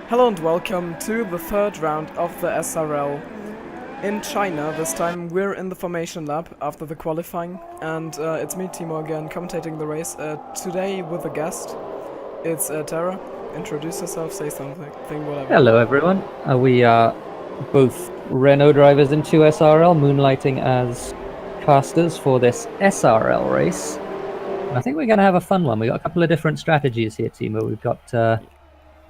Hello and welcome to the third round of the SRL in China. This time we're in the formation lab after the qualifying, and it's me, Thimo, again, commentating the race. Today with a guest. It's Tara. Introduce yourself, say something, whatever. Hello everyone. We are both Renault drivers in 2 SRL, moonlighting as casters for this SRL race. And I think we're going to have a fun one. We've got a couple of different strategies here, Timo. We've got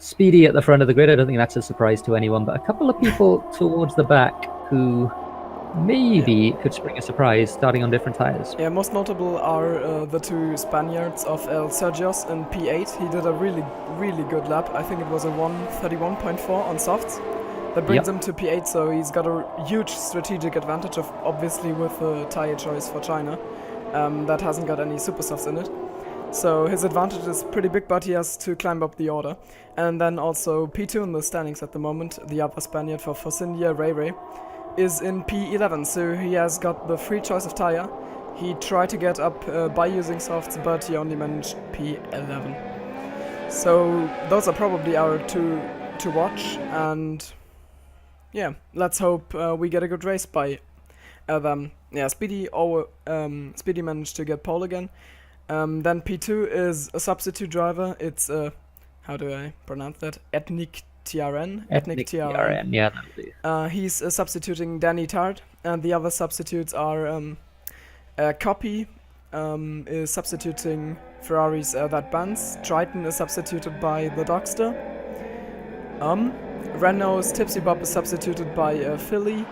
Speedy at the front of the grid. I don't think that's a surprise to anyone, but a couple of people towards the back who maybe could spring a surprise starting on different tires. Yeah, most notable are the two Spaniards of El Sergios in P8. He did a really good lap. I think it was a 1:31.4 on softs. That brings him to P8, so he's got a huge strategic advantage of obviously with the tire choice for China. That hasn't got any super softs in it. So his advantage is pretty big, but he has to climb up the order. And then also P2 in the standings at the moment, the other Spaniard for Force India, Ray, is in P11, so he has got the free choice of tire. He tried to get up by using softs, but he only managed P11. So those are probably our two to watch, and yeah, let's hope we get a good race by them. Yeah, Speedy managed to get pole again. Then P2 is a substitute driver. It's how do I pronounce that? Ethnic TRN. Yeah, that'll do. He's substituting Danny Tard, and the other substitutes are Copy is substituting Ferrari's that Benz. Triton is substituted by the Dogster. Renault's Tipsy Bob is substituted by Philly.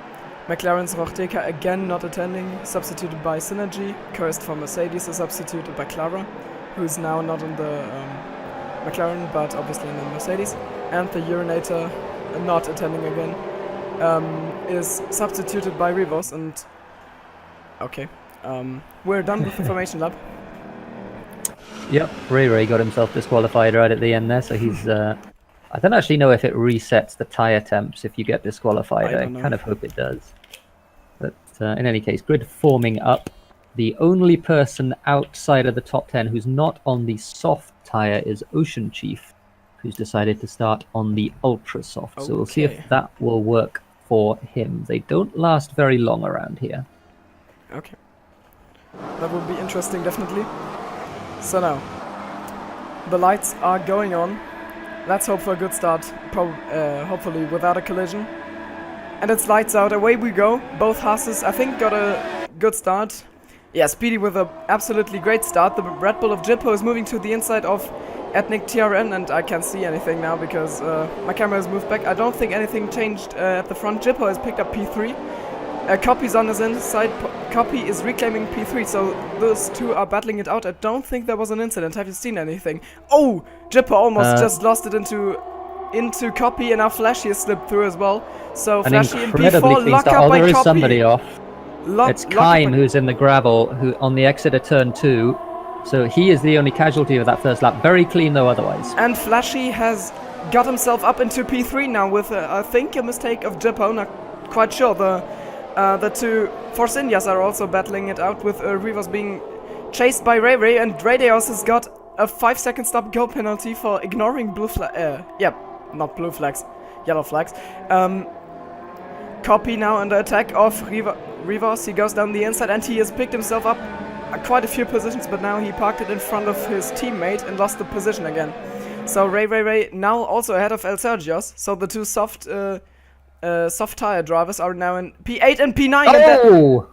McLaren's Rochteka again not attending, substituted by Synergy. Cursed for Mercedes is substituted by Clara, who's now not in the McLaren, but obviously in the Mercedes. And the Urinator, not attending again, is substituted by Rivos. And okay, we're done with the formation lab. Yep, Ray got himself disqualified right at the end there, so he's... I don't actually know if it resets the tire temps if you get disqualified. I kind of hope it does. But in any case, grid forming up. The only person outside of the top 10 who's not on the soft tire is Ocean Chief, who's decided to start on the ultra soft. So we'll see if that will work for him. They don't last very long around here. Okay. That will be interesting, definitely. So now, the lights are going on. Let's hope for a good start, hopefully without a collision. And it's lights out, away we go. Both Haas's, I think, got a good start. Yeah, Speedy with an absolutely great start. The Red Bull of Jippo is moving to the inside of Ethnic TRN, and I can't see anything now because my camera has moved back. I don't think anything changed at the front. Jippo has picked up P3. Copy's on his inside. Copy is reclaiming P3, so those two are battling it out. I don't think there was an incident. Have you seen anything? Oh! Jippo almost just lost it into Copy, and now Flashy has slipped through as well. So Flashy in P4, lock up by there is Copy. Somebody off. It's Kine who's in the gravel, who on the exit of turn 2. So he is the only casualty of that first lap. Very clean though otherwise. And Flashy has got himself up into P3 now with, I think, a mistake of Jippo. Not quite sure. The two Force Indias are also battling it out with Rivas being chased by Ray, and Radios has got a 5-second stop-go penalty for ignoring blue flags. Not blue flags, yellow flags. Copy now under attack of Rivas. He goes down the inside and he has picked himself up quite a few positions, but now he parked it in front of his teammate and lost the position again. So Ray now also ahead of El Sergios. So the two soft tire drivers are now in P8 and P9. Oh! And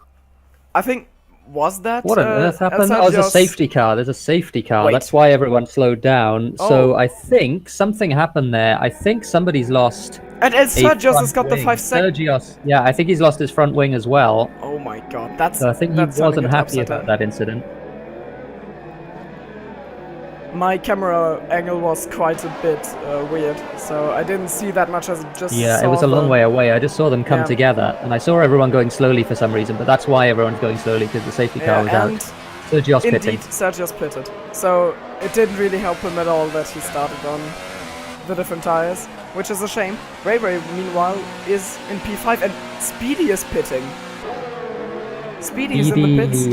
I think, was that what on earth happened? Oh, there's a safety car. There's a safety car. Wait. That's why everyone slowed down. Oh. So I think something happened there. I think somebody's lost. And El Sergios has got the 5 seconds. Sergios, yeah, I think he's lost his front wing as well. Oh my god, that's. So I think he wasn't happy about that incident. My camera angle was quite a bit weird, so I didn't see that much as just. Yeah, saw it was a long way away. I just saw them come together, and I saw everyone going slowly for some reason, but that's why everyone's going slowly, because the safety car was out. Sergio's pitting. Indeed, Sergio's pitted. So it didn't really help him at all that he started on the different tires, which is a shame. Ray, meanwhile, is in P5, and Speedy is pitting. Speedy is in the pits.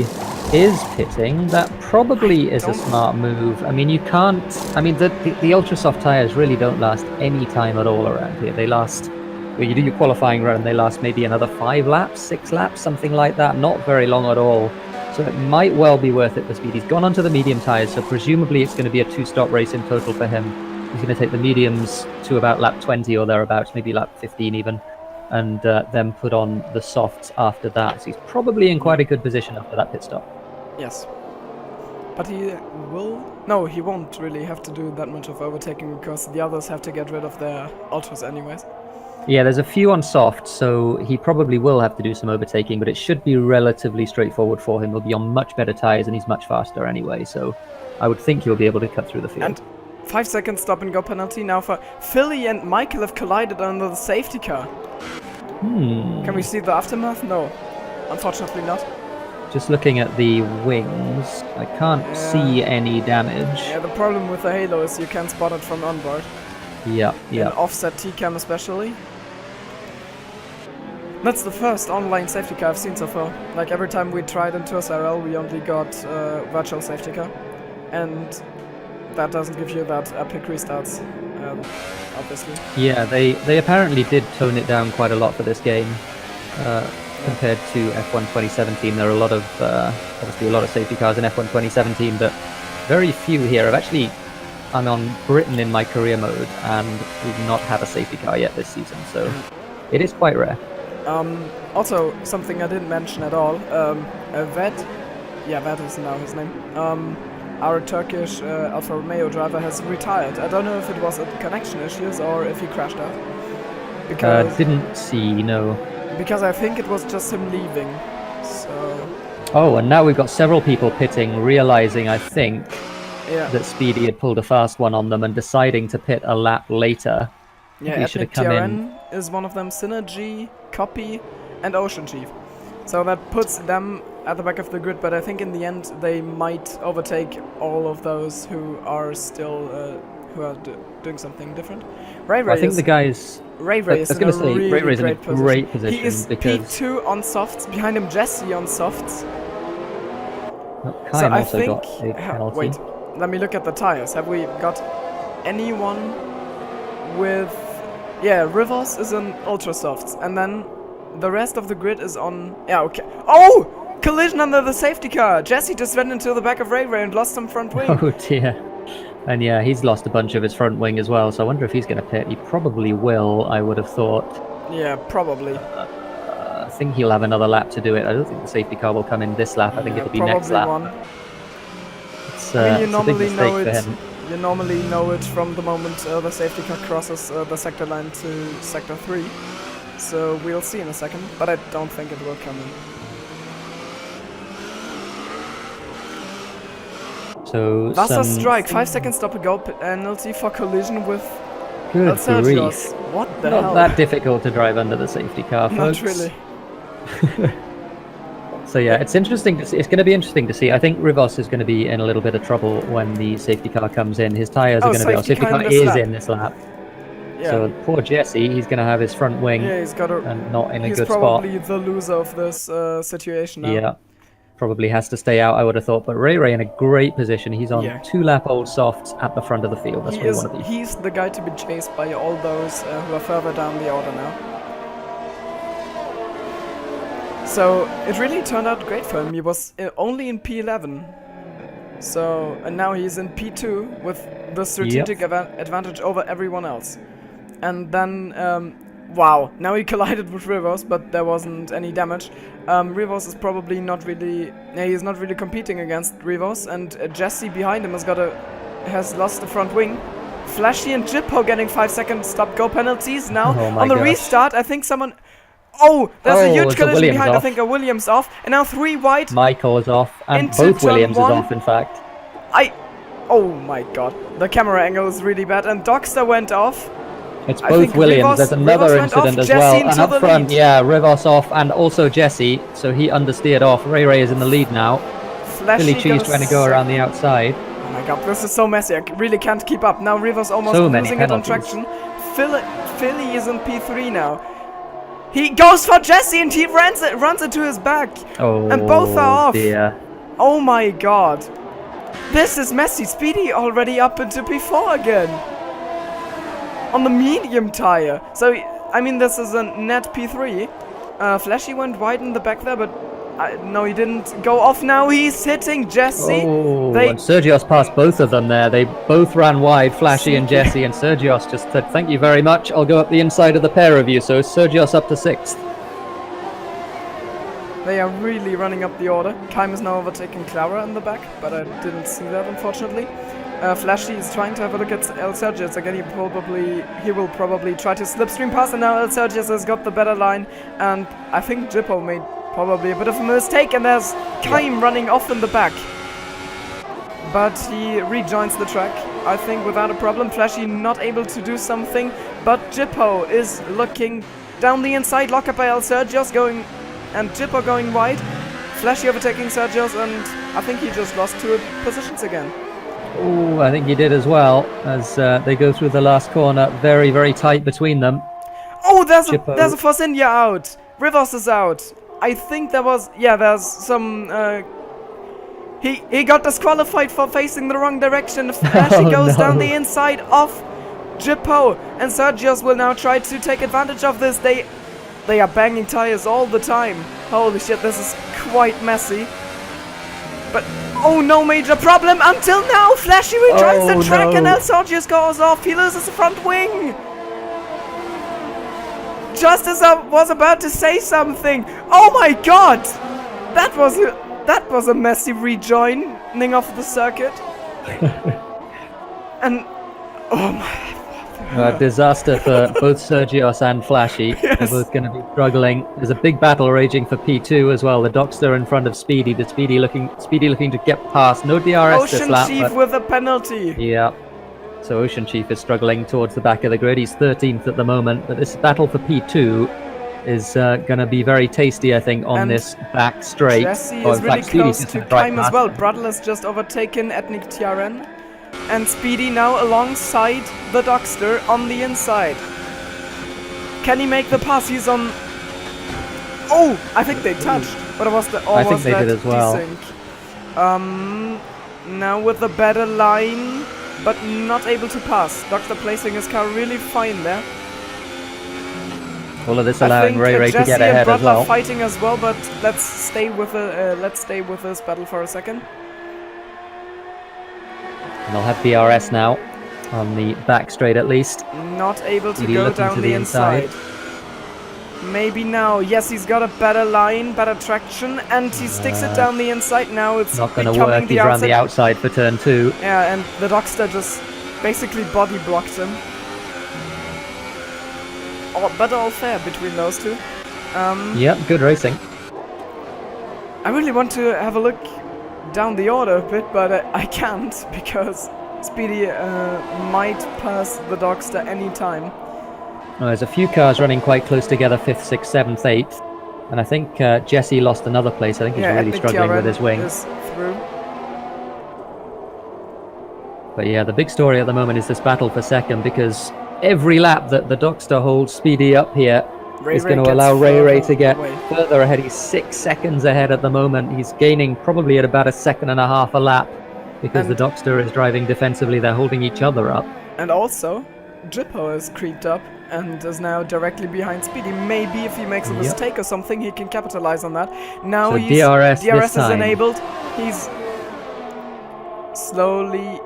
Is pitting. That probably is a smart move. I mean, you can't. I mean, the ultra soft tires really don't last any time at all around here. They last. When you do your qualifying run, they last maybe another 5 laps, 6 laps, something like that. Not very long at all. So it might well be worth it for Speed. He's gone onto the medium tires, so presumably it's going to be a 2-stop race in total for him. He's going to take the mediums to about lap 20 or thereabouts, maybe lap 15 even, and then put on the softs after that. So he's probably in quite a good position after that pit stop. Yes. But he will... No, he won't really have to do that much of overtaking because the others have to get rid of their ultras anyways. Yeah, there's a few on soft, so he probably will have to do some overtaking, but it should be relatively straightforward for him. He'll be on much better tyres and he's much faster anyway, so I would think he'll be able to cut through the field. And 5 seconds stop and go penalty now for Philly and Michael have collided under the safety car. Can we see the aftermath? No, unfortunately not. Just looking at the wings, I can't see any damage. Yeah, the problem with the halo is you can't spot it from onboard. Yeah. In offset T-cam especially. That's the first online safety car I've seen so far. Like every time we tried into SRL, we only got virtual safety car. And that doesn't give you that epic restarts, obviously. Yeah, they apparently did tone it down quite a lot for this game. Compared to F1 2017, there are a lot of, obviously a lot of safety cars in F1 2017, but very few here. I'm on Britain in my career mode, and we've not had a safety car yet this season, so it is quite rare. Also, something I didn't mention at all, Ved is now his name, our Turkish Alfa Romeo driver has retired. I don't know if it was a connection issues or if he crashed out. Because didn't see, no. Because I think it was just him leaving, so... Oh, and now we've got several people pitting, realizing, I think, that Speedy had pulled a fast one on them and deciding to pit a lap later. Yeah, Ethnic TRN is one of them, Synergy, Copy, and Ocean Chief. So that puts them at the back of the grid, but I think in the end they might overtake all of those who are still doing something different. Ray I think the guys... Ray is in a really great position. He is because P2 on softs, behind him Jesse on softs. So I think... got a penalty. Wait, let me look at the tires. Have we got anyone with... Yeah, Rivers is on ultra softs, and then the rest of the grid is on... Yeah, okay. Oh! Collision under the safety car! Jesse just went into the back of Ray and lost some front wing. Oh dear. And yeah, he's lost a bunch of his front wing as well, so I wonder if he's going to pit. He probably will, I would have thought. Yeah, probably. I think he'll have another lap to do it. I don't think the safety car will come in this lap. I think it'll be next lap. It's, I mean, you normally know it. You normally know it from the moment the safety car crosses the sector line to sector 3. So we'll see in a second, but I don't think it will come in. So that's a strike. 5 seconds stop and go penalty for collision with Good grief. What the hell? Not that difficult to drive under the safety car, folks. Not really. So yeah, it's interesting to see. It's going to be interesting to see. I think Rivos is going to be in a little bit of trouble when the safety car comes in. His tyres are going to be... Safety car is in this lap. Yeah. So poor Jesse, he's going to have his front wing and not in a good spot. He's probably the loser of this situation now. Yeah. Probably has to stay out, I would have thought. But Ray in a great position. He's on 2-lap-old softs at the front of the field. That's where you want to be. He's the guy to be chased by all those who are further down the order now. So it really turned out great for him. He was only in P11. So, and now he's in P2 with the strategic advantage over everyone else. And then, wow, now he collided with Rivers, but there wasn't any damage. Rivers is probably not really... he's not really competing against Rivers, and Jesse behind him has lost the front wing. Flashy and Jippo getting 5-second stop-go penalties now. On the restart, I think someone... Oh, there's a huge collision behind, I think a Williams off, and now 3 wide. Michael is off, and both Williams is off, in fact. Oh my god, the camera angle is really bad, and Doxter went off. It's both Williams. There's another incident as well. And up front, Rivos off, and also Jesse. So he understeered off. Ray is in the lead now. Philly Cheese trying to go around the outside. Oh my god, this is so messy. I really can't keep up. Now Rivos almost losing it on traction. Philly is in P3 now. He goes for Jesse and he runs it to his back. Oh, and both are off. Dear. Oh my god. This is messy. Speedy already up into P4 again. On the medium tire. So, I mean, this is a net P3. Flashy went wide in the back there, but no, he didn't go off. Now he's hitting Jesse. Oh, and Sergios passed both of them there. They both ran wide, Flashy and Jesse, and Sergios just said, thank you very much. I'll go up the inside of the pair of you. So Sergios up to 6th. They are really running up the order. Keim is now overtaking Clara in the back, but I didn't see that, unfortunately. Flashy is trying to have a look at El Sergius. Again, he will probably try to slipstream pass, and now El Sergius has got the better line, and I think Jippo made probably a bit of a mistake, and there's Keim running off in the back. But he rejoins the track, I think, without a problem. Flashy not able to do something, but Jippo is looking down the inside. Lock up by El Sergius and Jippo going wide. Flashy overtaking Sergius, and I think he just lost 2 positions again. Oh, I think he did as well, as they go through the last corner. Very, very tight between them. Oh, there's a Force India out. Rivers is out. I think there was, there's some, he got disqualified for facing the wrong direction. Flashy goes down the inside of Jippo, and Sergius will now try to take advantage of this. They are banging tires all the time. Holy shit, this is quite messy. But, oh, no major problem until now. Flashy rejoins the track, and El Sergius goes off. He loses the front wing. Just as I was about to say something. Oh my god! That was a messy rejoining of the circuit. And, oh my... disaster for both Sergios and Flashy. Yes. They're both going to be struggling. There's a big battle raging for P2 as well. The Dockster in front of Speedy. The Speedy looking to get past. No DRS this lap. Ocean Chief with a penalty. Yeah. So Ocean Chief is struggling towards the back of the grid. He's 13th at the moment. But this battle for P2 is going to be very tasty, I think, on this back straight. Jesse is really close to Keim as well. Bradl has just overtaken Ethnic TRN. And Speedy now alongside the Dockster on the inside. Can he make the pass? He's on... Oh! I think they touched. But it was the... I think they did as well. Desync. Now with the better line, but not able to pass. Dockster placing his car really fine there. All of this allowing Ray Ray to get ahead as well. Are fighting as well, but let's stay with this battle for a second. And they'll have DRS now on the back straight at least. Not able to go down the inside. Maybe now. Yes, he's got a better line, better traction, and he sticks it down the inside. Now it's not going to work. He's around the outside for turn 2. Yeah, and the Dockster just basically body blocked him. But all fair between those two. Yep, good racing. I really want to have a look down the order a bit, but I can't because Speedy might pass the Dockster any time. Well, there's a few cars running quite close together, 5th, 6th, 7th, 8th. And I think Jesse lost another place. I think he's really struggling with his wing. Is through. But yeah, the big story at the moment is this battle for second, because every lap that the Dockster holds Speedy up here is going to allow Ray Ray to get further ahead. He's 6 seconds ahead at the moment. He's gaining probably at about 1.5 seconds a lap because the Dockster is driving defensively. They're holding each other up. And also, Jippo has creeped up and is now directly behind Speedy. Maybe if he makes a mistake or something, he can capitalize on that. Now so DRS is enabled. He's slowly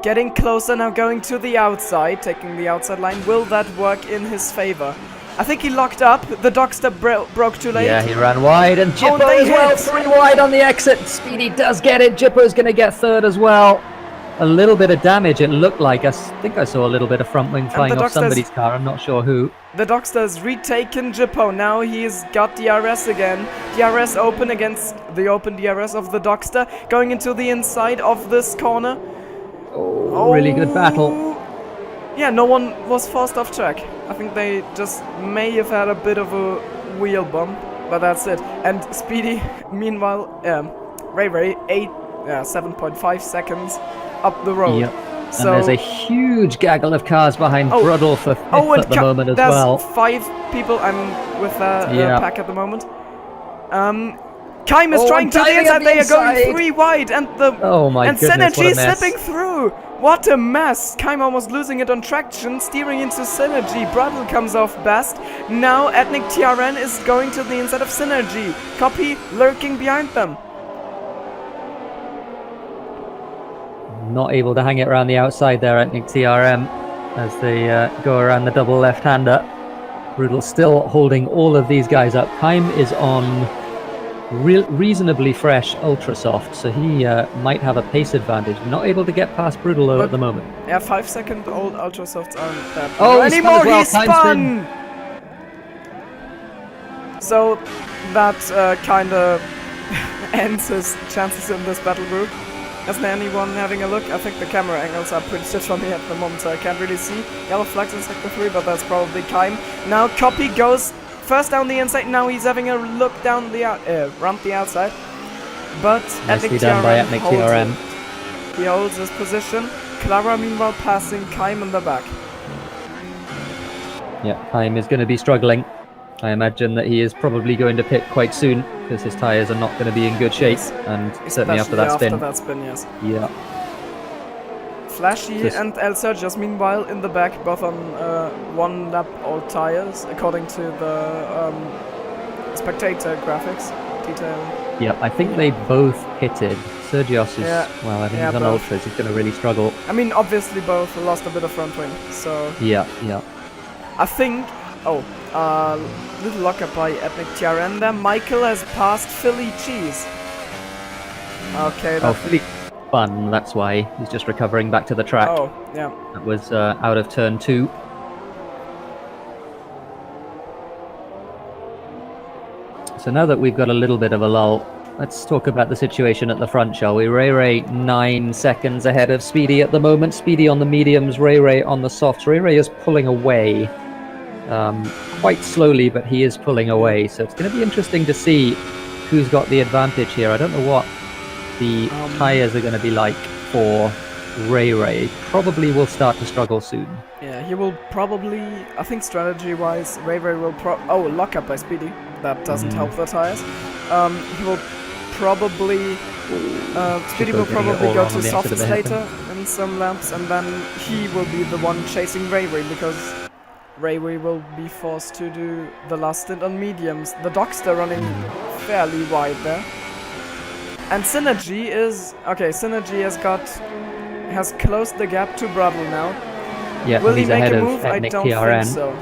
getting closer now, going to the outside, taking the outside line. Will that work in his favor? I think he locked up. The Dockster broke too late. Yeah, he ran wide, and Jippo as well. 3 wide on the exit. Speedy does get it. Jippo's going to get 3rd as well. A little bit of damage, it looked like. I think I saw a little bit of front wing flying off somebody's car. I'm not sure who. The Dockster's retaken Jippo. Now he's got DRS again. DRS open against the open DRS of the Dockster. Going into the inside of this corner. Oh, really good battle. Yeah, no one was forced off track. I think they just may have had a bit of a wheel bump, but that's it. And Speedy, meanwhile, Ray 7.5 seconds up the road. Yep. So, and there's a huge gaggle of cars behind Bradl for 5th at the moment as well. There's 5 people. I'm with pack at the moment. Keim is trying to the diving inside. at They are going inside. 3 wide, and Oh my and goodness, Synergy what a is mess. slipping through. What a mess! Keim almost losing it on traction, steering into Synergy. Brundle comes off best. Now Ethnic TRN is going to the inside of Synergy. Copy lurking behind them. Not able to hang it around the outside there, Ethnic TRM, as they go around the double left-hander. Brutal still holding all of these guys up. Keim is on reasonably fresh ultra soft, so he might have a pace advantage. Not able to get past Brutal though at the moment. Yeah, 5-second-old ultra softs aren't that Oh, he anymore. spun as well. He spun. So that kind of ends his chances in this battle group. Isn't there anyone having a look? I think the camera angles are pretty shit for me at the moment, so I can't really see. Yellow flags in sector 3, but that's probably Keim. Now Copy goes first down the inside. Now he's having a look down the around the outside. But Nicely done by Ethnic TRM. He holds his position. Clara meanwhile passing Keim in the back. Yeah, Keim is going to be struggling. I imagine that he is probably going to pit quite soon because his tyres are not going to be in good shape, and certainly after that spin. After that spin, yes. Yeah. Flashy and El Sergios meanwhile in the back, both on 1 lap old tyres, according to the spectator graphics detail. Yeah, I think they both pitted. Sergios is, well, I think he's on both. ultras. He's going to really struggle. I mean, obviously both lost a bit of front wing, so... Yeah. I think... little lockup by Ethnic TRN there. Michael has passed Philly Cheese. Okay, Oh, Philly spun, that's why. He's just recovering back to the track. Oh, yeah. That was out of turn 2. So now that we've got a little bit of a lull, let's talk about the situation at the front, shall we? Ray 9 seconds ahead of Speedy at the moment. Speedy on the mediums, Ray on the softs. Ray is pulling away. Quite slowly, but he is pulling away. So it's going to be interesting to see who's got the advantage here. I don't know what the tyres are going to be like for Ray. Probably will start to struggle soon. Yeah, he will probably, I think strategy-wise, Ray will lock up by Speedy. That doesn't help the tyres. He will probably, Speedy will probably go to softs later in some laps, and then he will be the one chasing Ray because Ray will be forced to do the last stint on mediums. The Dockster running fairly wide there. And Synergy is... Okay, Synergy has closed the gap to Brundle now. Yeah, Will he he's make ahead a of move? I Ethnic don't TRN. think so.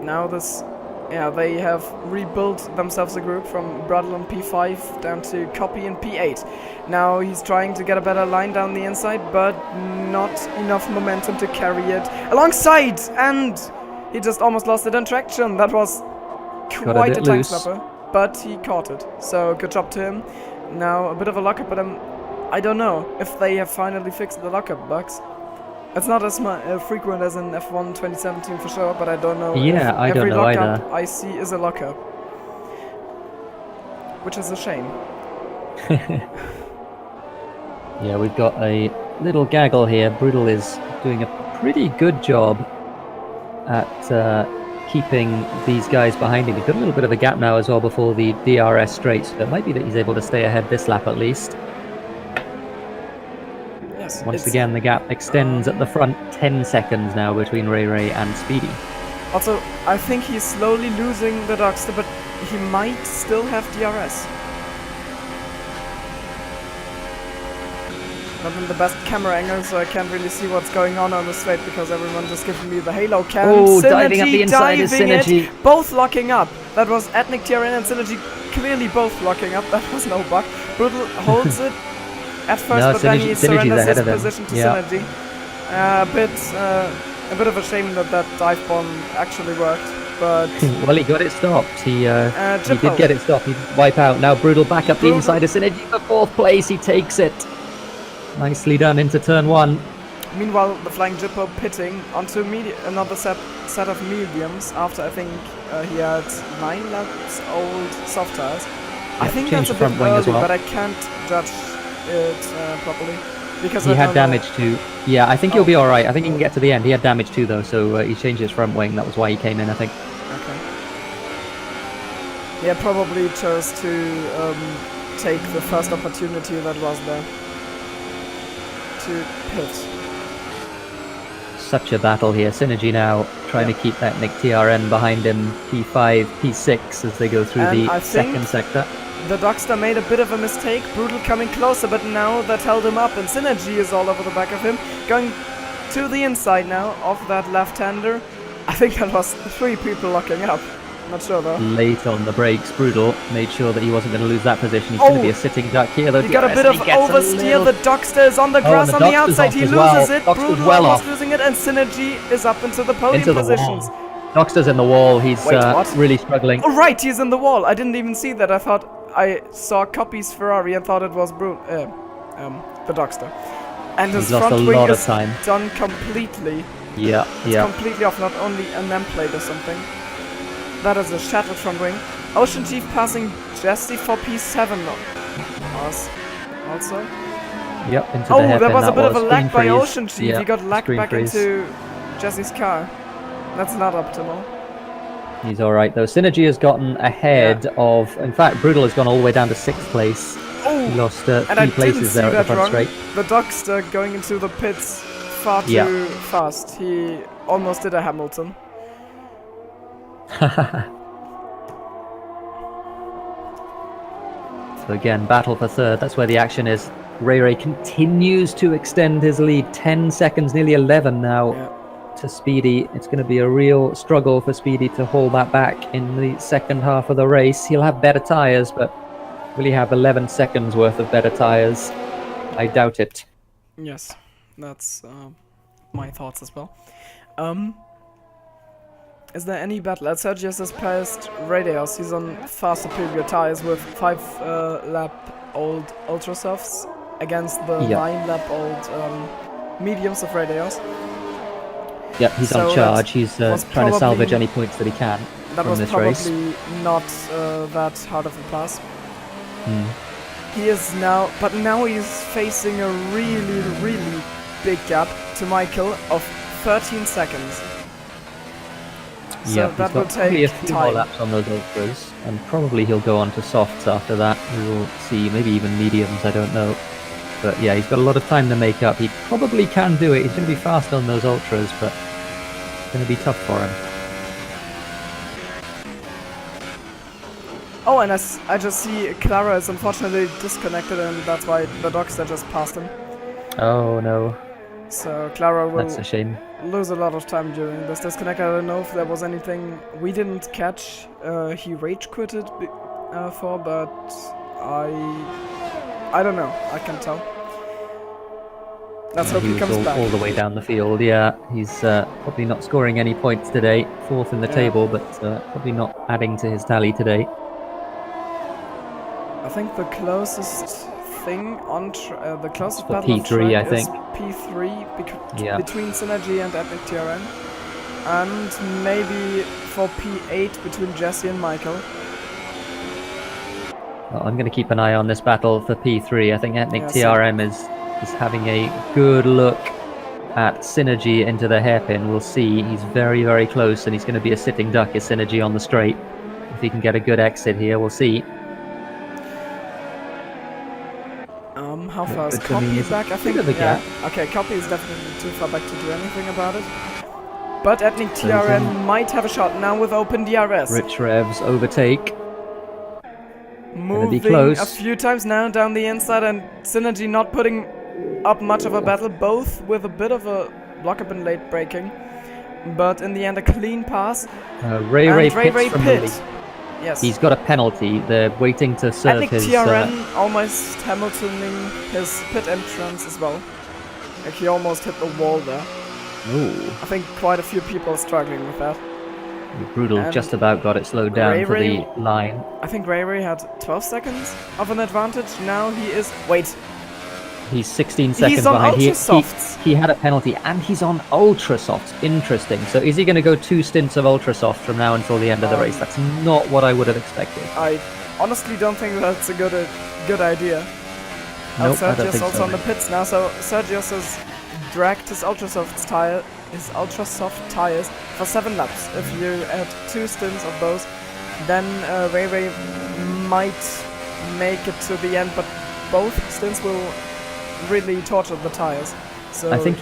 Now this... Yeah, they have rebuilt themselves a group from Brundle on P5 down to Copy and P8. Now he's trying to get a better line down the inside, but not enough momentum to carry it alongside, and he just almost lost it on traction. That was quite a tank snapper, but he caught it. So good job to him. Now a bit of a lockup, but I don't know if they have finally fixed the lockup bugs. It's not as frequent as in F1 2017 for sure, but I don't know if I don't every know lockup either. I see is a lockup. Which is a shame. Yeah, we've got a little gaggle here. Brutal is doing a pretty good job at keeping these guys behind him. He's got a little bit of a gap now as well before the DRS straight, so it might be that he's able to stay ahead this lap at least. Once again, the gap extends at the front. 10 seconds now between Ray and Speedy. Also, I think he's slowly losing the Dockster, but he might still have DRS. Not in the best camera angle, so I can't really see what's going on the straight because everyone just giving me the halo cam. Oh, diving at the inside is Synergy. Both locking up. That was Ethnic TRN and Synergy clearly both locking up. That was no bug. Brutal holds it. At first, but then he surrenders his position to Synergy. A bit of a shame that dive bomb actually worked, but... Well, he got it stopped. He did get it stopped. He'd wipe out. Now Brutal back up the inside of Synergy for 4th place. He takes it. Nicely done into turn 1. Meanwhile, the Flying Jippo pitting onto another set of mediums after I think he had 9 laps old soft tires. I think that's a bit early, but I can't judge it properly because he had damage too. Yeah, I think he'll be all right. I think he can get to the end. He had damage too though, so he changed his front wing. That was why he came in, I think. Yeah, probably chose to take the first opportunity that was there to pit. Such a battle here. Synergy now trying to keep that Nick TRN behind him. P5, P6 as they go through And I the second think sector. The Dogster made a bit of a mistake. Brutal coming closer, but now that held him up, and Synergy is all over the back of him. Going to the inside now of that left-hander. I think that was 3 people locking up. Not sure though. Late on the brakes, Brutal made sure that he wasn't going to lose that position. He's going to be a sitting duck here, though. He got a bit of oversteer. The Dogster is on the grass on the outside. He loses it. Brutal almost losing it, and Synergy is up into the podium positions. Dogster's in the wall. He's really struggling. Oh, right, he's in the wall. I didn't even see that. I saw Copy's Ferrari and thought it was the Dogster. And his front wing is done completely. It's completely off, not only an M plate or something. That is a shattered front wing. Ocean Chief passing Jesse for P7 also. Yep, into the hairpin. There was a bit of a lag by freeze. Ocean Chief. Yeah, he got lagged back freeze. into Jesse's car. That's not optimal. He's alright though. Synergy has gotten ahead of... In fact, Brutal has gone all the way down to 6th place. Oh! He lost 3 places there at the front straight. The Dogster going into the pits far too fast. He almost did a Hamilton. So again, battle for 3rd. That's where the action is. Ray continues to extend his lead. 10 seconds, nearly 11 now. To Speedy. It's going to be a real struggle for Speedy to hold that back in the second half of the race. He'll have better tyres, but will he have 11 seconds worth of better tyres? I doubt it. Yes, that's my thoughts as well. Is there any battle? Sergius has passed Radios. He's on far superior tyres with 5-lap-old Ultrasofts against the 9-lap-old mediums of Radios. Yep, he's on charge. He's trying to salvage any points that he can from this race. That was probably not that hard of a pass. He is now, but now he's facing a really, really big gap to Michael of 13 seconds. So that will take a few more laps on those ultras, and probably he'll go on to softs after that. We will see, maybe even mediums, I don't know. But yeah, he's got a lot of time to make up. He probably can do it. He's going to be fast on those ultras, but it's going to be tough for him. Oh, and I just see Clara is unfortunately disconnected, and that's why the Dogster just passed him. Oh no. So Clara will That's a shame. Lose a lot of time during this disconnect. I don't know if there was anything we didn't catch. He rage quitted for, but I don't know. I can't tell. Let's hope he comes back. All the way down the field. Yeah, he's probably not scoring any points today. 4th in the table, but probably not adding to his tally today. I think the closest thing on the closest battle P3, of track I think. is P3 between Synergy and Epic TRN, and maybe for P8 between Jesse and Michael. Well, I'm going to keep an eye on this battle for P3. I think Ethnic TRM is having a good look at Synergy into the hairpin. We'll see. He's very, very close, and he's going to be a sitting duck, is Synergy on the straight. If he can get a good exit here, we'll see. How far is Copy back? I think, okay, Copy is definitely too far back to do anything about it. But Ethnic TRN might have a shot now with open DRS. Rich Revs overtake. Moving a few times now down the inside, and Synergy not putting up much of a battle, both with a bit of a block-up and late braking. But in the end, a clean pass. Ray pit. Yes. He's got a penalty. They're waiting to serve his... TRN almost Hamiltoning his pit entrance as well. Like he almost hit the wall there. Ooh. I think quite a few people are struggling with that. Brutal and just about got it slowed down for the line. I think Ray had 12 seconds of an advantage. Now he is... Wait. He's 16 seconds behind. He had a penalty, and he's on Ultra Softs. Interesting. So is he going to go 2 stints of Ultra Soft from now until the end of the race? That's not what I would have expected. I honestly don't think that's a good idea. Nope, I don't think Sergio's also so. on the pits now, so Sergio's has dragged his Ultra Soft tires for 7 laps. If you add 2 stints of those, then Ray Ray might make it to the end, but both stints will really torture the tires. So I think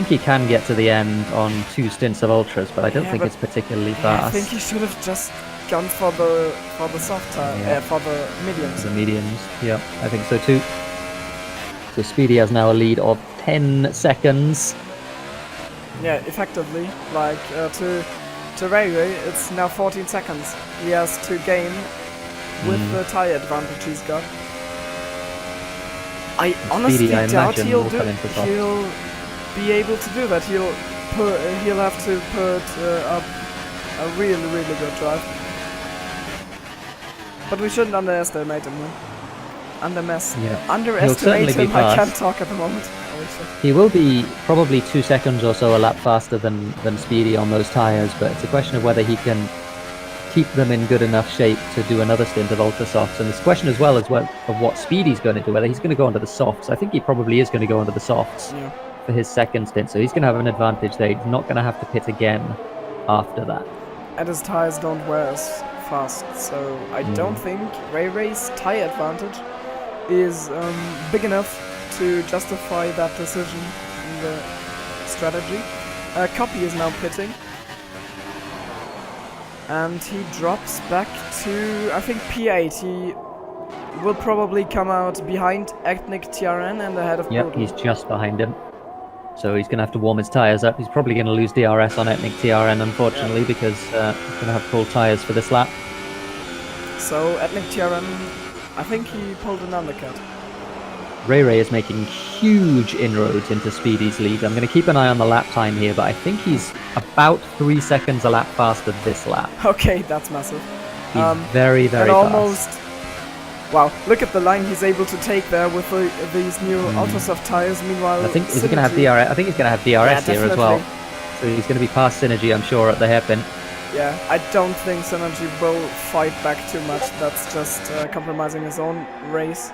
he can get to the end on 2 stints of ultras, but I don't think it's particularly fast. I think he should have just gone for the soft tire, for the mediums. The mediums, yeah, I think so too. So Speedy has now a lead of 10 seconds. Yeah, effectively, like to Ray Ray, it's now 14 seconds. He has to gain with the tire advantage he's got. I honestly doubt he'll be able to do that. He'll have to put up a really, really good drive. But we shouldn't underestimate him. Underestimate him. I can't talk at the moment. He will be probably 2 seconds or so a lap faster than Speedy on those tyres, but it's a question of whether he can keep them in good enough shape to do another stint of ultra softs. And this question as well of what Speedy's going to do, whether he's going to go onto the softs. I think he probably is going to go onto the softs for his second stint, so he's going to have an advantage there. He's not going to have to pit again after that. And his tyres don't wear as fast, so I don't think Ray Ray's tyre advantage is big enough to justify that decision in the strategy. Copy is now pitting. And he drops back to, I think, P8. He will probably come out behind Ethnic TRN and ahead of Brutal. Yep, he's just behind him. So he's going to have to warm his tyres up. He's probably going to lose DRS on Ethnic TRN, unfortunately, because he's going to have cold tyres for this lap. So Ethnic TRN, I think he pulled an undercut. Ray Ray is making huge inroads into Speedy's lead. I'm going to keep an eye on the lap time here, but I think he's about 3 seconds a lap faster this lap. Okay, that's massive. He's very, very fast. Almost. Wow, look at the line he's able to take there with these new ultra soft tires. Meanwhile, I think he's going to have DRS. I think he's going to have DRS here as well. So he's going to be past Synergy, I'm sure, at the hairpin. Yeah, I don't think Synergy will fight back too much. That's just compromising his own race.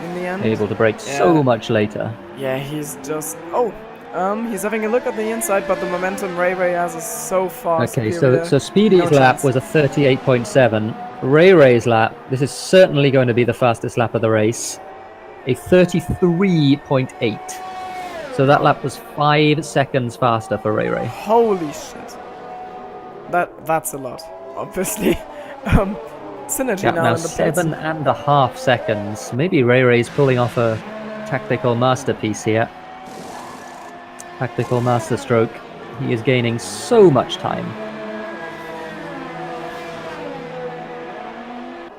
In the end, able to brake so much later. Yeah, he's just he's having a look at the inside, but the momentum Ray Ray has is so far. Okay, so Speedy's lap was a 38.7. Ray Ray's lap, this is certainly going to be the fastest lap of the race, a 33.8. So that lap was 5 seconds faster for Ray Ray. Holy shit! That's a lot, obviously. Synergy now in the 7.5 seconds. Maybe Ray Ray's pulling off a tactical masterpiece here. Tactical masterstroke. He is gaining so much time.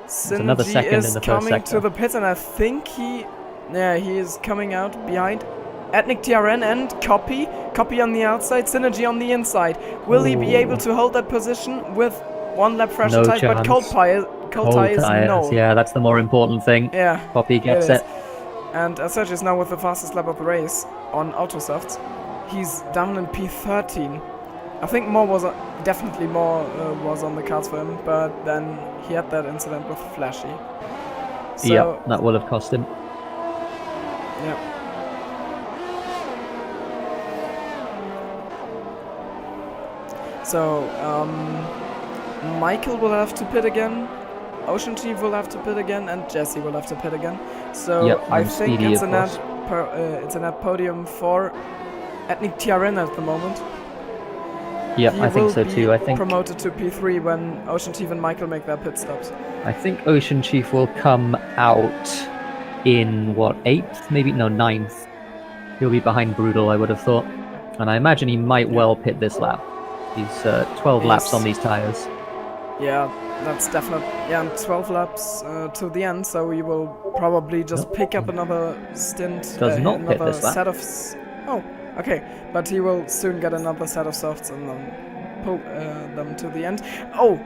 Synergy another second is in the first coming sector. to the pits, and I think he is coming out behind Ethnic TRN and Copy on the outside, Synergy on the inside. Will he be able to hold that position with 1 lap fresher type? But cold tires, no. Yeah, that's the more important thing. Yeah, Copy gets it. And Sergio is now with the fastest lap of the race on Ultrasofts. He's down in P13. I think definitely more was on the cards for him, but then he had that incident with Flashy. So, yeah, that will have cost him. Yeah. So, Michael will have to pit again, Ocean Chief will have to pit again, and Jesse will have to pit again. So I think it's a net podium for Ethnic TRN at the moment. Yeah, I think so too. I think promoted to P3 when Ocean Chief and Michael make their pit stops. I think Ocean Chief will come out in 8th, maybe 9th. He'll be behind Brutal, I would have thought, and I imagine he might well pit this lap. He's 12 laps on these tires. Yeah, that's definite. Yeah, and 12 laps to the end, so we will probably just pick up another stint. Does not pit another this lap. set of. Oh, okay, but he will soon get another set of softs and then pull them to the end. Oh,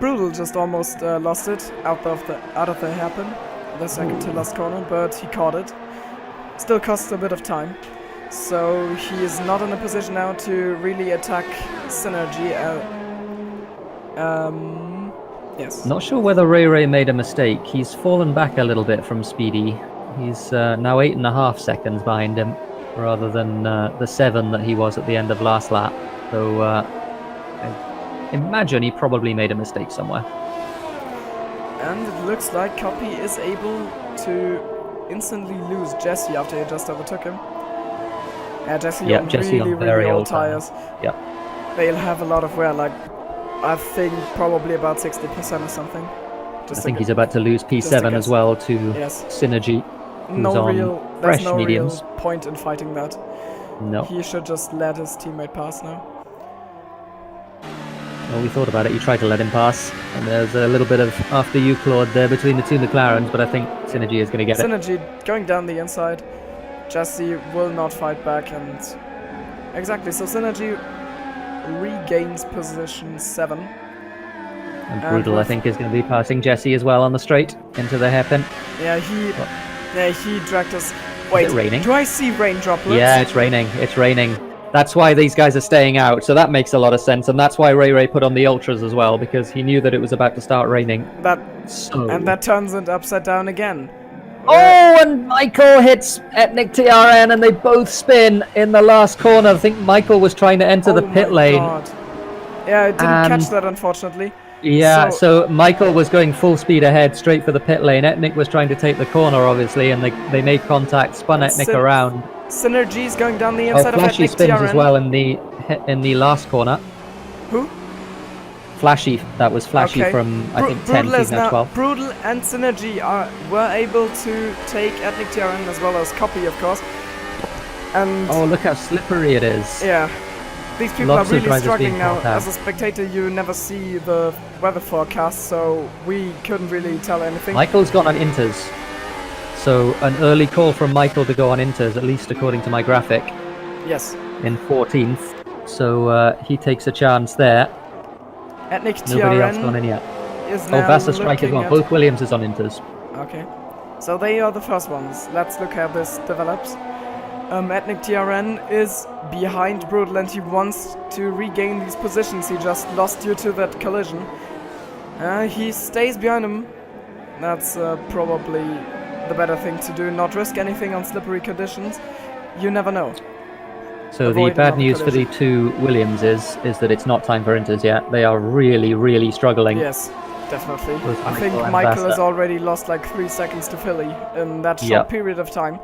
Brutal just almost lost it out of the hairpin, the second to last corner, but he caught it. Still costs a bit of time. So he is not in a position now to really attack Synergy. Yes. Not sure whether Ray Ray made a mistake. He's fallen back a little bit from Speedy. He's now 8.5 seconds behind him, rather than the 7 that he was at the end of last lap. So imagine he probably made a mistake somewhere. And it looks like Copy is able to instantly lose Jesse after he just overtook him. Yeah, Jesse on Jesse really, on very really old old tires. Yeah. They'll have a lot of wear, like, I think probably about 60% or something. I think he's about to lose P7 as well to Synergy. There's no mediums. real point in fighting that. No. He should just let his teammate pass now. Well, we thought about it. You tried to let him pass, and there's a little bit of after you, Claude, there between the two McLarens, but I think Synergy is going to get it. Synergy going down the inside. Jesse will not fight back, and exactly. So Synergy regains position 7. And Brutal, I think, is going to be passing Jesse as well on the straight into the hairpin. Yeah, he dragged us. Wait, is it raining? Do I see rain droplets? Yeah, it's raining. It's raining. That's why these guys are staying out. So that makes a lot of sense, and that's why Ray put on the ultras as well, because he knew that it was about to start raining. And that turns it upside down again. Oh, and Michael hits Ethnic TRN, and they both spin in the last corner. I think Michael was trying to enter the pit lane. God. Yeah, I didn't catch that, unfortunately. Yeah, so Michael was going full speed ahead, straight for the pit lane. Ethnic was trying to take the corner, obviously, and they made contact, spun Ethnic around. Synergy's going down the inside of Ethnic Flashy spins TRN. as well in the last corner. Who? Flashy, that was Flashy from, I think, 10, Brutal is now 12. Brutal and Synergy were able to take Ethnic TRN as well as Copy, of course. And oh, look how slippery it is. Yeah. These people are really struggling now. As a spectator, you never see the weather forecast, so we couldn't really tell anything. Michael's gone on Inters. So an early call from Michael to go on Inters, at least according to my graphic. Yes. In 14th. So he takes a chance there. Ethnic TRN Nobody else gone in yet. Vasa Strike is on. Both Williams is on Inters. Okay. So they are the first ones. Let's look how this develops. Ethnic TRN is behind Brutal and he wants to regain these positions. He just lost due to that collision. He stays behind him. That's probably the better thing to do. Not risk anything on slippery conditions. You never know. So the bad news for the two Williams is that it's not time for Inters yet. They are really, really struggling. Yes, definitely. I think Michael has already lost like 3 seconds to Philly in that short period of time.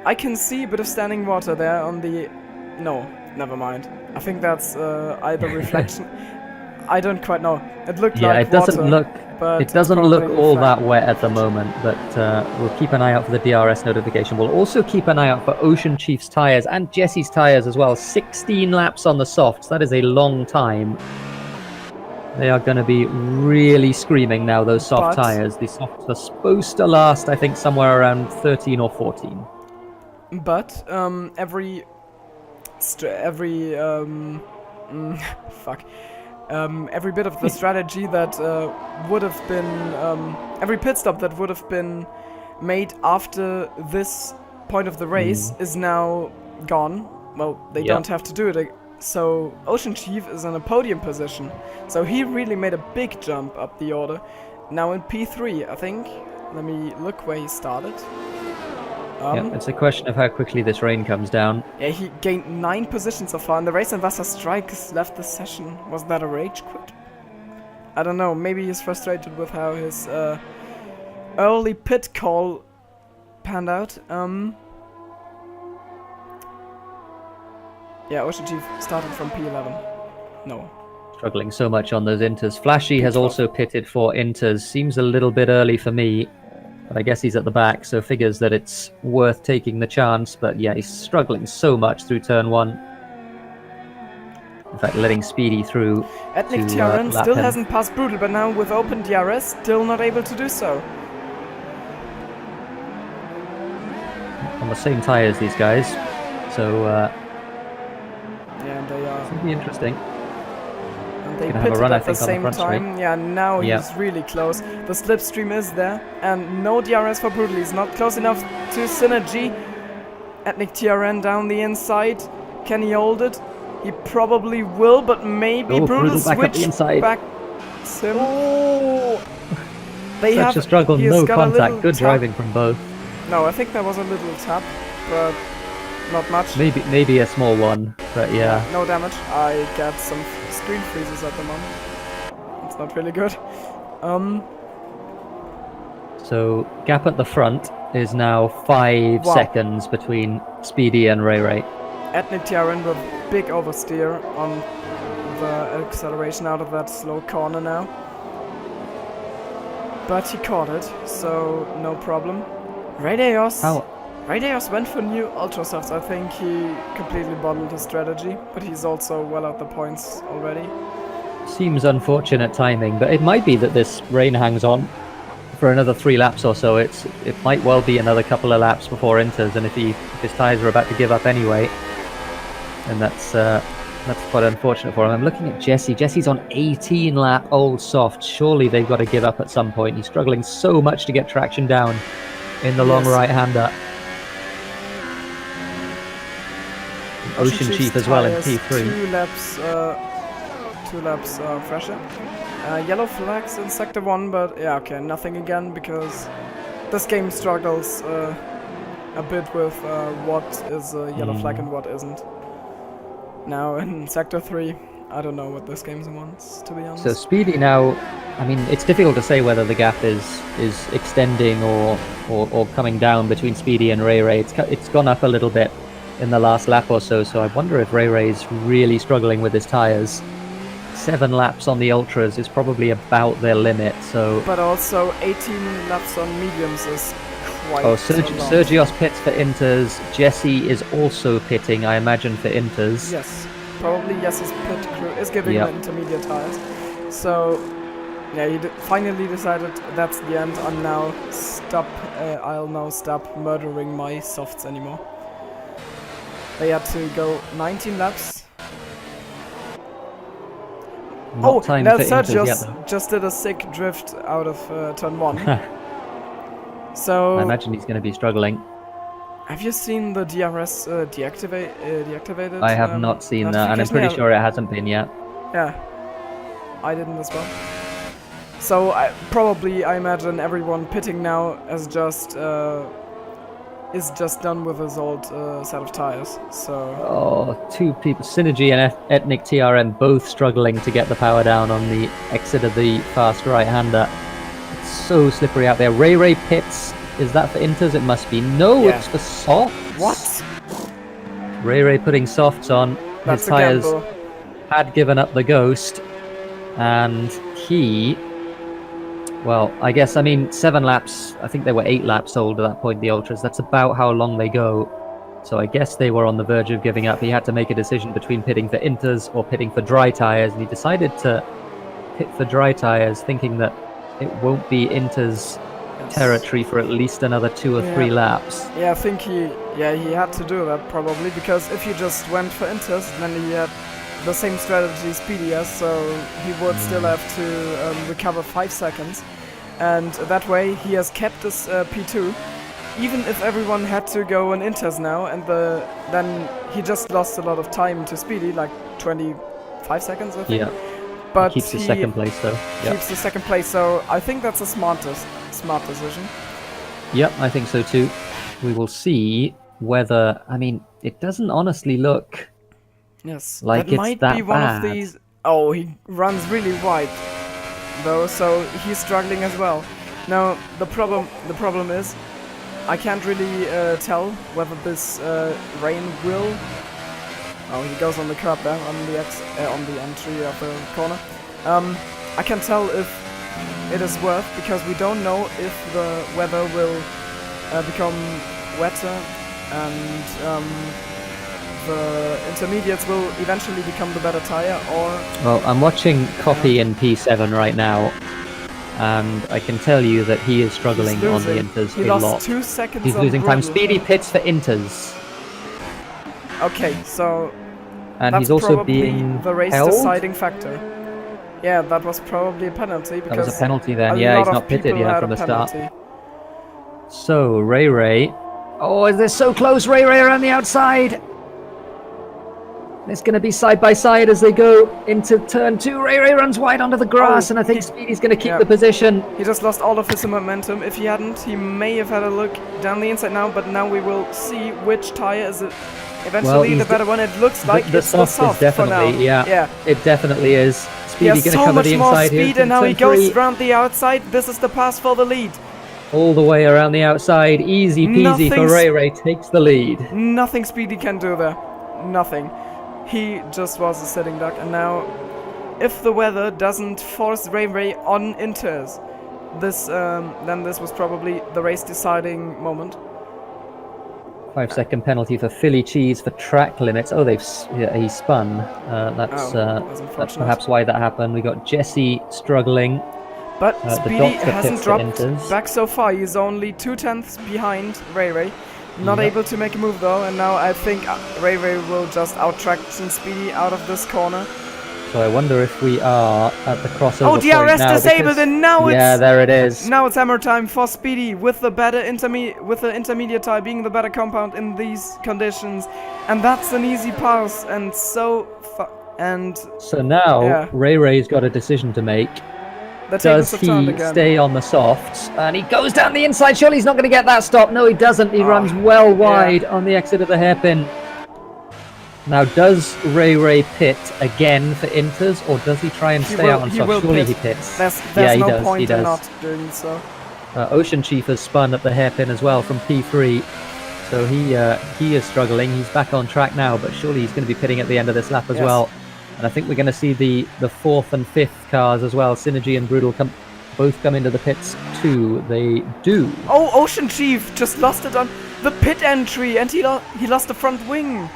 I can see a bit of standing water there on the... No, never mind. I think that's either reflection. I don't quite know. It looked like it doesn't water, look. but it doesn't look all that wet at the moment. But we'll keep an eye out for the DRS notification. We'll also keep an eye out for Ocean Chief's tires and Jesse's tires as well. 16 laps on the softs. That is a long time. They are going to be really screaming now. Those soft tires. The softs are supposed to last, I think, somewhere around 13 or 14. But every bit of the strategy that would have been every pit stop that would have been made after this point of the race is now gone. Well, they don't have to do it. So Ocean Chief is in a podium position. So he really made a big jump up the order. Now in P3, I think. Let me look where he started. It's a question of how quickly this rain comes down. Yeah, he gained 9 positions so far in the race, and Vasa Strikes left the session. Was that a rage quit? I don't know. Maybe he's frustrated with how his early pit call panned out. Yeah, Ocean Chief started from P11. No. Struggling so much on those Inters. Flashy has also pitted for Inters. Seems a little bit early for me. But I guess he's at the back, so figures that it's worth taking the chance. But yeah, he's struggling so much through turn 1. In fact, letting Speedy through. Ethnic TRN still hasn't passed Brutal, but now with open DRS, still not able to do so. On the same tyres, these guys. So, yeah, they are. It's going to be interesting. They pitted at the same time. Yeah, now he's really close. The slipstream is there, and no DRS for Brutal. He's not close enough to Synergy. Ethnic TRN down the inside. Can he hold it? He probably will, but maybe Brutal switch back. Sim. Oh! They Such a struggle, no contact. Good driving from both. No, I think there was a little tap, but not much. Maybe a small one, but yeah. No damage. I get some screen freezes at the moment. It's not really good. So gap at the front is now 5 seconds between Speedy and Ray Ray. Incognita with big oversteer on the acceleration out of that slow corner now. But he caught it, so no problem. Radios went for new Ultra Softs. I think he completely bottled his strategy, but he's also well out the points already. Seems unfortunate timing, but it might be that this rain hangs on for another 3 laps or so. It might well be another couple of laps before Inters, and if his tyres are about to give up anyway, and that's quite unfortunate for him. I'm looking at Jesse. Jesse's on 18 lap old soft. Surely they've got to give up at some point. He's struggling so much to get traction down in the long right-hander. Ocean Chief as well in P3. 2 laps fresher. Yellow flags in sector 1, but yeah, okay, nothing again, because this game struggles a bit with what is a yellow flag and what isn't. Now in sector 3, I don't know what this game wants, to be honest. So Speedy now, I mean, it's difficult to say whether the gap is extending or coming down between Speedy and Ray Ray. It's gone up a little bit in the last lap or so, so I wonder if Ray Ray's really struggling with his tyres. 7 laps on the Ultras is probably about their limit, so... But also 18 laps on mediums is quite Sergios pits for Inters. Jesse is also pitting, I imagine, for Inters. Yes, probably Jesse's pit crew is giving him intermediate tyres. So, yeah, he finally decided that's the end. I'll now stop murdering my softs anymore. They had to go 19 laps. Sergios just did a sick drift out of turn 1. So I imagine he's going to be struggling. Have you seen the DRS deactivated? I have not seen that, and I'm pretty sure it hasn't been yet. Yeah, I didn't as well. So I imagine everyone pitting now is just done with his old set of tires. So 2 people, Synergy and Ethnic TRM, both struggling to get the power down on the exit of the fast right-hander. It's so slippery out there. Ray Ray pits. Is that for Inters? It must be. No, it's for softs. What? Ray Ray putting softs on. That's his tires had given up the ghost, and he... Well, I guess, 7 laps, I think they were 8 laps old at that point, the Ultras. That's about how long they go. So I guess they were on the verge of giving up. He had to make a decision between pitting for Inters or pitting for dry tyres, and he decided to pit for dry tyres, thinking that it won't be Inters territory for at least another 2 or 3 laps. Yeah, I think he had to do that probably, because if he just went for Inters, then he had the same strategy Speedy has, so he would still have to recover 5 seconds, and that way he has kept his P2, even if everyone had to go on Inters now, and then he just lost a lot of time to Speedy, like 25 seconds I think. Yeah, but he keeps the second place though. Keeps the second place, so I think that's a smart decision. Yep, I think so too. We will see whether, it doesn't honestly look... Yes, like that might be one of these. Oh, he runs really wide, though, so he's struggling as well. Now the problem is, I can't really tell whether this rain will. Oh, he goes on the curb there on the entry of the corner. I can tell if it is worth, because we don't know if the weather will become wetter and. The intermediates will eventually become the better tire, or... Well, I'm watching Copy in P7 right now, and I can tell you that he is struggling on the Inters a lot. He lost 2 seconds. He's losing time. Speedy pits for Inters. Okay, so... And that's he's also probably being the race held? Deciding factor. Yeah, that was probably a penalty, because... That was a penalty then, yeah, he's not pitted yet from the start. So, Ray Ray... Oh, is this so close? Ray Ray around the outside! It's going to be side by side as they go into turn 2. Ray runs wide onto the grass, and I think Speedy's going to keep the position. He just lost all of his momentum. If he hadn't, he may have had a look down the inside now, but now we will see which tire is eventually the better one. It looks like it's the soft is definitely, for now. Yeah, it definitely is. Speedy going to cover the inside here. He has so much more speed, and now he goes around the outside. This is the pass for the lead. All the way around the outside, easy peasy for Ray takes the lead. Nothing Speedy can do there. Nothing. He just was a sitting duck, and now, if the weather doesn't force Ray on inters, then this was probably the race-deciding moment. 5-second penalty for Philly Cheese for track limits. Oh, he spun. That's perhaps why that happened. We got Jesse struggling. But Speedy hasn't dropped back so far. He's only 2/10 behind Ray. Not able to make a move though, and now I think Ray will just out-traction Speedy out of this corner. So I wonder if we are at the crossover point DRS now, disabled, and now it's... Yeah, there it is. Now it's hammer time for Speedy with the better intermediate tire being the better compound in these conditions. And that's an easy pass, and so now Ray's got a decision to make. Does he stay on the softs? And he goes down the inside. Surely he's not going to get that stop. No, he doesn't. He runs well wide on the exit of the hairpin. Now, does Ray pit again for inters, or does he try and stay out on softs? Surely he pits. There's no point in not doing so. Ocean Chief has spun at the hairpin as well from P3. So he is struggling. He's back on track now, but surely he's going to be pitting at the end of this lap as well. And I think we're going to see the 4th and 5th cars as well. Synergy and Brutal both come into the pits too. They do. Oh, Ocean Chief just lost it on the pit entry, and he lost the front wing.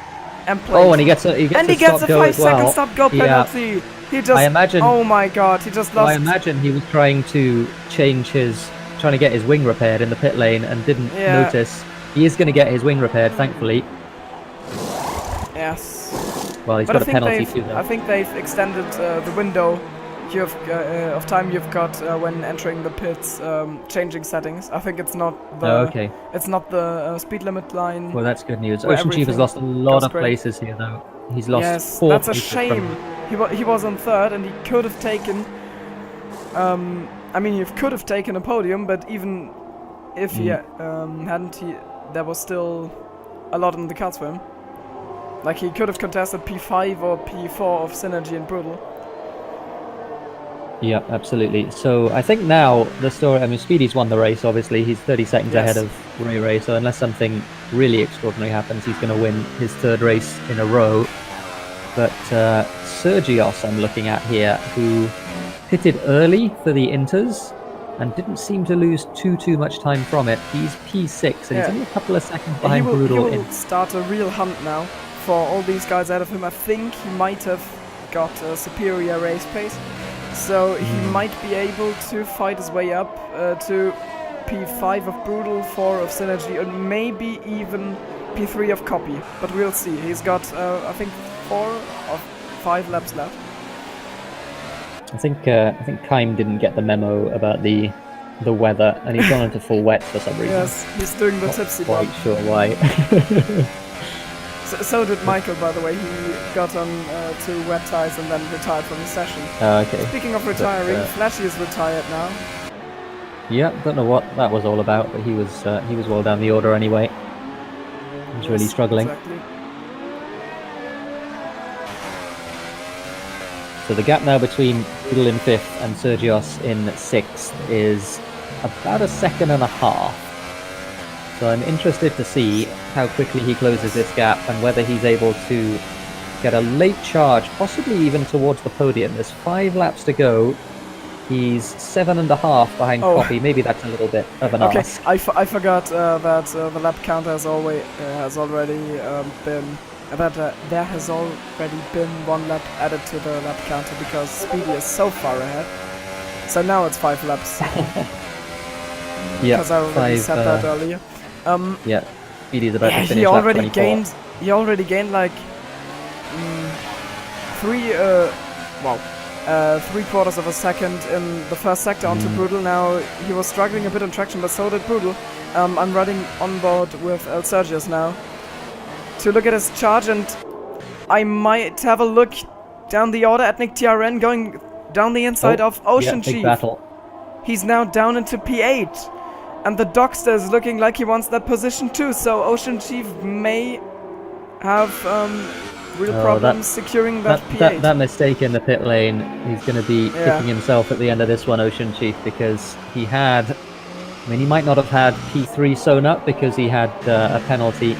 And he gets a 5-second stop-go penalty. He just. Oh my God, he just lost. I imagine he was trying to trying to get his wing repaired in the pit lane and didn't notice. He is going to get his wing repaired, thankfully. Yes. Well, he's got a penalty too, though. I think they've extended the window of time you've got when entering the pits, changing settings. I think it's not the it's not the speed limit line. Well, that's good news. Ocean Chief has lost a lot of places here, though. He's lost 4 that's a shame. He was on 3rd, and he could have taken. I mean, he could have taken a podium, but even if he hadn't, there was still a lot in the cards for him. Like, he could have contested P5 or P4 of Synergy and Brutal. Yeah, absolutely. So I think now the story... I mean, Speedy's won the race, obviously. He's 30 seconds ahead of Ray. So unless something really extraordinary happens, he's going to win his 3rd race in a row. But Sergios, I'm looking at here, who pitted early for the Inters and didn't seem to lose too much time from it. He's P6, and he's only a couple of seconds behind Brutal. He will start a real hunt now for all these guys out of him. I think he might have got a superior race pace, so he might be able to fight his way up to P5 of Brutal, 4 of Synergy, and maybe even P3 of Copy, but we'll see. He's got I think 4 or 5 laps left. I think Keim didn't get the memo about the weather, and he's gone into full wet for some reason. Yes, he's doing the tipsy one. Quite sure why. So did Michael, by the way. He got on 2 wet tires and then retired from the session. Okay. Speaking of retiring, Flashy is retired now. Yeah, don't know what that was all about, but he was well down the order anyway. He was really struggling. Exactly. So the gap now between Brutal in 5th and Sergios in 6th is about 1.5 seconds. So I'm interested to see how quickly he closes this gap and whether he's able to get a late charge, possibly even towards the podium. There's 5 laps to go. He's 7.5 behind Copy. Maybe that's a little bit of an ask. I forgot that the lap count has already been... there has already been 1 lap added to the lap counter because Speedy is so far ahead. So now it's 5 laps. Yeah, because I already said that earlier. Yeah, Speedy's about to finish lap 24. He already gained like 3/4 of a second in the first sector onto Brutal. Now he was struggling a bit on traction, but so did Brutal. I'm running on board with Sergius now to look at his charge, and I might have a look down the order at Nick TRN going down the inside of Ocean big Chief. battle. He's now down into P8. And the Dockster is looking like he wants that position too, so Ocean Chief may have real problems securing that P8. That mistake in the pit lane, he's going to be kicking himself at the end of this one, Ocean Chief, because he had... I mean, he might not have had P3 sewn up because he had a penalty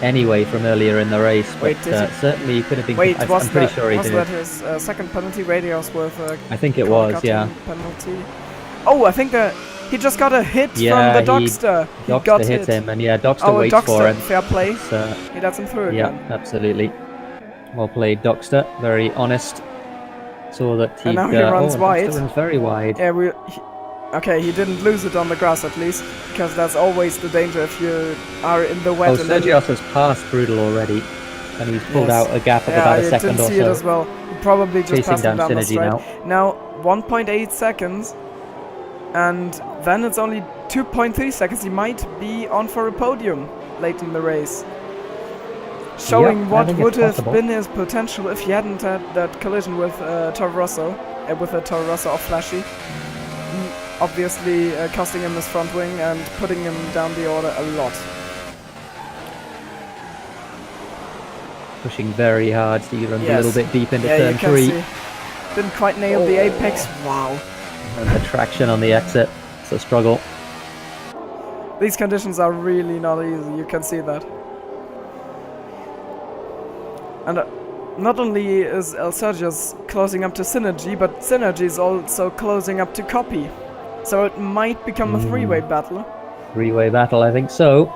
anyway from earlier in the race, but certainly he could have been... I'm pretty sure he did. Was that his second penalty? Radios with I think it was, yeah. Penalty. Oh, I think he just got a hit from the Dockster. Dockster hit him, and Dockster waits for him. Fair play. He lets him through again. Yeah, absolutely. Well played, Dockster. Very honest. Saw that he... And now he runs wide. Dockster runs very wide. Yeah, okay, he didn't lose it on the grass at least, because that's always the danger if you are in the wet. Sergio has passed Brutal already, and he's pulled out a gap of about a second or so. I didn't see it as well. He probably just passed him down the Synergy straight. Now 1.8 seconds, and then it's only 2.3 seconds. He might be on for a podium late in the race. Showing what would have been his potential if he hadn't had that collision with Toro Rosso, with a Toro Rosso off Flashy. Obviously costing him his front wing and putting him down the order a lot. Pushing very hard, so he runs a little bit deep into turn 3. See. Didn't quite nail the apex. Wow. And the traction on the exit, it's a struggle. These conditions are really not easy, you can see that. And not only is El Sergio's closing up to Synergy, but Synergy is also closing up to Copy. So it might become a three-way battle. Three-way battle, I think so.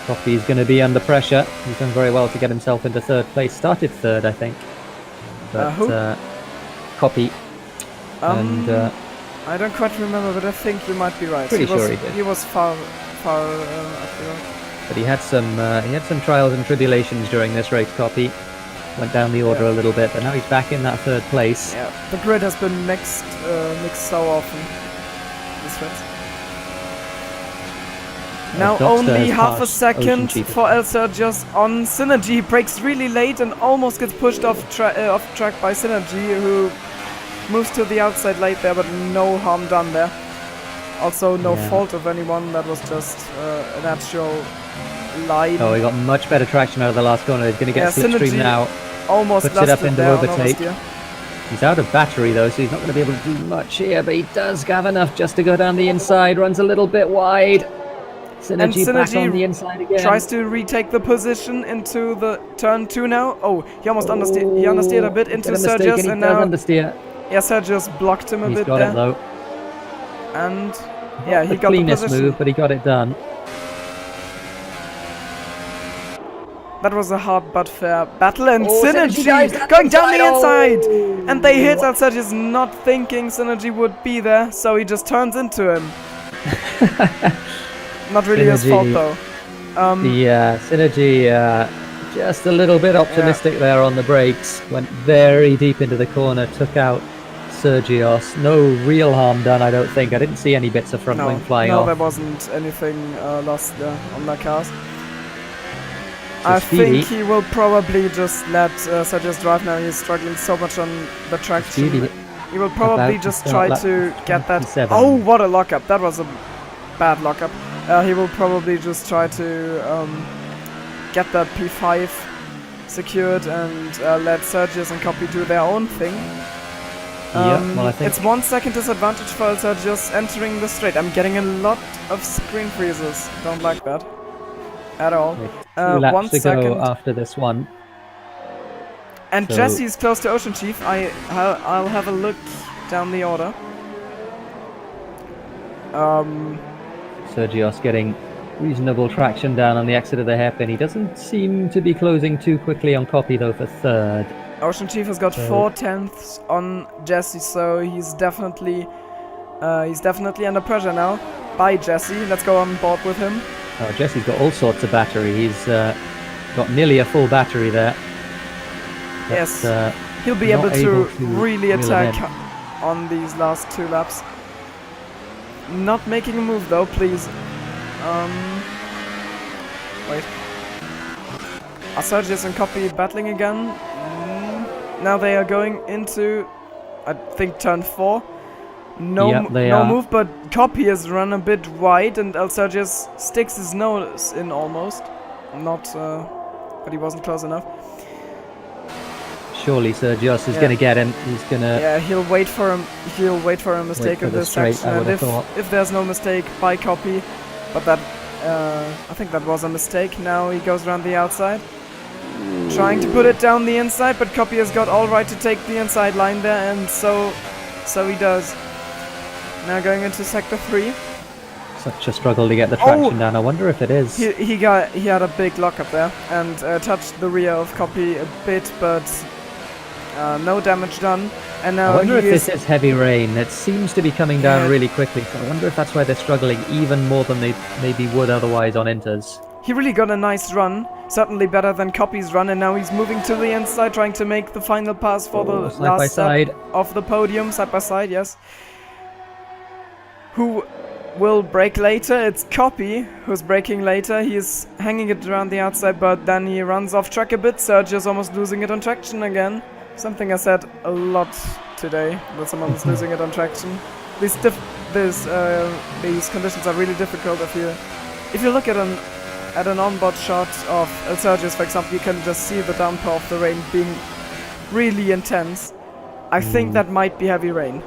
Copy's going to be under pressure. He's done very well to get himself into third place. Started third, I think. But who? Copy. I don't quite remember, but I think you might be right. Pretty sure he did. He was far up the road. But he had some trials and tribulations during this race. Copy went down the order a little bit, but now he's back in that third place. Yeah, the grid has been mixed so often. Now only half a second for El Sergio's on Synergy. He breaks really late and almost gets pushed off track by Synergy, who moves to the outside late there, but no harm done there. Also no fault of anyone, that was just a natural line. Oh, he got much better traction out of the last corner. He's going to get Slipstream now. Almost puts it up into overtake. He's out of battery though, so he's not going to be able to do much here, but he does have enough just to go down the inside, runs a little bit wide. Synergy back on the inside again. Tries to retake the position into the turn 2 now. Oh, he almost understeered. He understeered a bit into Sergius, and now understeer. Yeah, Sergius blocked him a bit there. He's got it though. And yeah, he got the position. Move, but he got it done. That was a hard but fair battle, and Synergy going down the inside! And they hit, and Sergius not thinking Synergy would be there, so he just turns into him. Not really his fault though. Yeah, Synergy just a little bit optimistic there on the brakes. Went very deep into the corner, took out Sergios. No real harm done, I don't think. I didn't see any bits of front wing flying off. No, there wasn't anything lost there on that cars. I think he will probably just let Sergius drive now. He's struggling so much on the traction. He will probably just try to get that. Oh, what a lockup! That was a bad lockup. He will probably just try to get that P5 secured and let Sergius and Copy do their own thing. Well, I think it's 1 second disadvantage for Sergius entering the straight. I'm getting a lot of screen freezes. Don't like that at all. 1 second after this one. And so Jesse's close to Ocean Chief. I'll have a look down the order. Sergios getting reasonable traction down on the exit of the hairpin. He doesn't seem to be closing too quickly on Copy though for third. Ocean Chief has got 4/10 on Jesse, so he's definitely under pressure now by Jesse. Let's go on board with him. Oh, Jesse's got all sorts of battery. He's got nearly a full battery there. But, yes, he'll be able to really attack on these last 2 laps. Not making a move though, please. Wait. Sergius and Copy battling again. Now they are going into, I think, turn 4. No move, but Copy has run a bit wide, and Sergius sticks his nose in almost. Not, but he wasn't close enough. Surely Sergius is going to get him. He's going to... Yeah, he'll wait for him. He'll wait for a mistake in this section, and if there's no mistake by Copy, but that, I think that was a mistake. Now he goes around the outside, trying to put it down the inside, but Copy has got all right to take the inside line there, and so he does. Now going into sector 3. Such a struggle to get the traction down. I wonder if it is. He had a big lock up there and touched the rear of Copy a bit, but no damage done. And now I wonder if this is heavy rain. It seems to be coming down really quickly, so I wonder if that's why they're struggling even more than they maybe would otherwise on inters. He really got a nice run, certainly better than Copy's run, and now he's moving to the inside, trying to make the final pass for the last step of the podium, side by side, yes. Who will brake later? It's Copy who's braking later. He's hanging it around the outside, but then he runs off track a bit. Sergio's almost losing it on traction again. Something I said a lot today, that someone's losing it on traction. These conditions are really difficult. If you look at an onboard shot of Sergius, for example, you can just see the downpour of the rain being really intense. I think that might be heavy rain.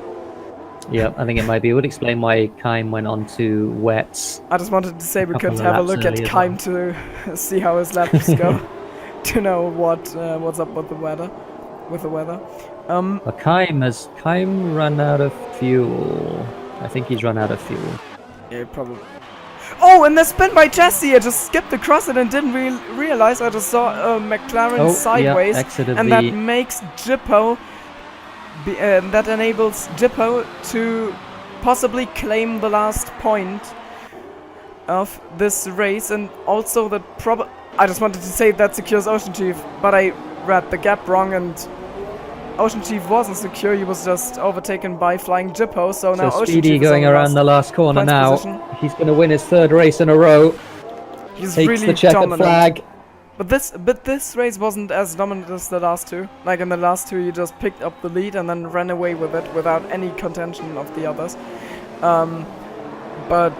Yeah, I think it might be. It would explain why Keim went on to wets. I just wanted to say we could have a look at Keim to see how his laps go, to know what's up with the weather. But Keim run out of fuel. I think he's run out of fuel. Yeah, probably. Oh, and the spin by Jesse! I just skipped across it and didn't realize. I just saw McLaren sideways, and that makes Jippo. That enables Jippo to possibly claim the last point of this race, and also that I just wanted to say that secures Ocean Chief, but I read the gap wrong, and Ocean Chief wasn't secure. He was just overtaken by Flying Jippo. So now Ocean Speedy Chief going around the last corner now. Position. He's going to win his 3rd race in a row. He's Takes really the checkered dominant. flag. But this race wasn't as dominant as the last two. Like in the last two, you just picked up the lead and then ran away with it without any contention of the others. But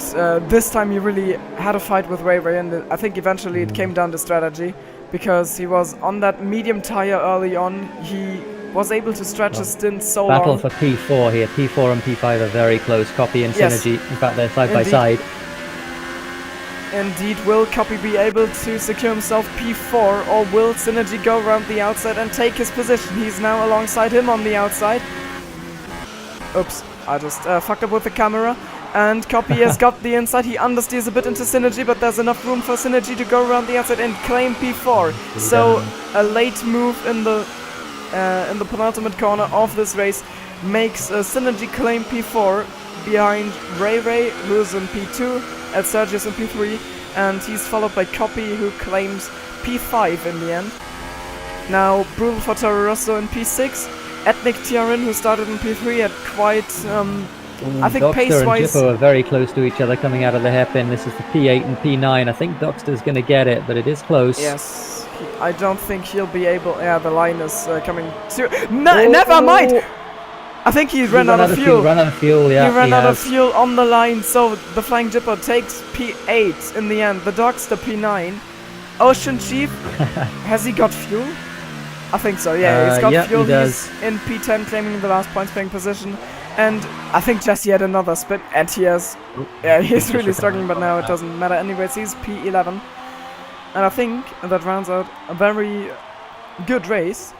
this time you really had a fight with Ray Ray, and I think eventually it came down to strategy, because he was on that medium tire early on. He was able to stretch his stint so long. Battle for P4 here. P4 and P5 are very close. Copy and Synergy. In fact, they're side by side. Indeed, will Copy be able to secure himself P4, or will Synergy go around the outside and take his position? He's now alongside him on the outside. Oops, I just fucked up with the camera. And Copy has got the inside. He understeers a bit into Synergy, but there's enough room for Synergy to go around the outside and claim P4. So a late move in the penultimate corner of this race makes Synergy claim P4 behind Ray Ray, who's in P2, at Sergius in P3, and he's followed by Copy, who claims P5 in the end. Now Brutal for Toro Rosso in P6, Ethnic Tiarin, who started in P3, had quite, I think pace-wise... and Jippo are very close to each other coming out of the hairpin. This is the P8 and P9. I think Doxter's going to get it, but it is close. Yes, I don't think he'll be able... Yeah, the line is coming to... Never mind! I think he ran out of fuel. He ran out of fuel on the line, so the Flying Jippo takes P8 in the end. The Dogster P9. Ocean Chief, has he got fuel? I think so, yeah, he's got fuel. He's in P10 claiming the last points playing position. And I think Jesse had another spin, and he has... Yeah, he's really struggling, but now it doesn't matter. Anyways, he's P11. And I think that rounds out a very good race.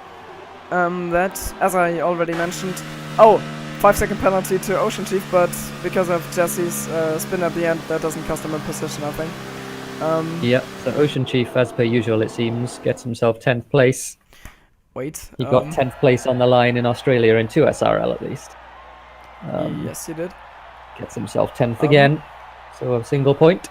That, as I already mentioned... 5-second penalty to Ocean Chief, but because of Jesse's spin at the end, that doesn't cost him a position, I think. Yep, so Ocean Chief, as per usual it seems, gets himself 10th place. Wait. He got 10th place on the line in Australia in 2 SRL at least. Yes, he did. Gets himself 10th again, so a single point.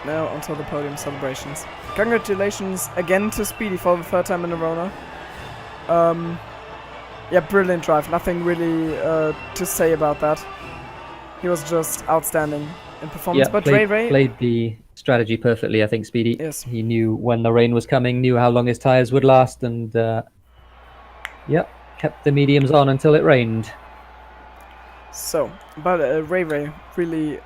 Now onto the podium celebrations. Congratulations again to Speedy for the 3rd time in a row now. Yeah, brilliant drive. Nothing really to say about that. he was just outstanding in performance. Yeah, But Ray played the strategy perfectly, I think, Speedy. Yes. He knew when the rain was coming, knew how long his tyres would last, and kept the mediums on until it rained. So, but Ray really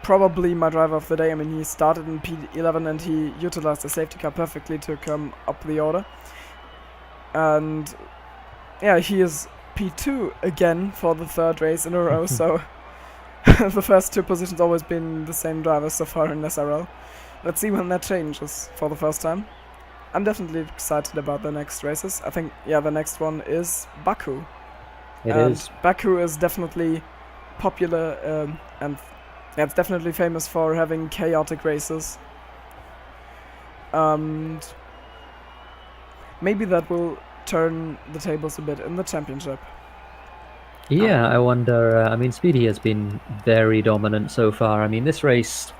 probably my driver of the day. I mean, he started in P11 and he utilized the safety car perfectly to come up the order. And yeah, he is P2 again for the third race in a row, so the first two positions always been the same driver so far in SRL. Let's see when that changes for the first time. I'm definitely excited about the next races. I think, yeah, the next one is Baku. It is. Baku is definitely popular and yeah, it's definitely famous for having chaotic races. And maybe that will turn the tables a bit in the championship. Yeah, I wonder. I mean, Speedy has been very dominant so far. I mean, this race,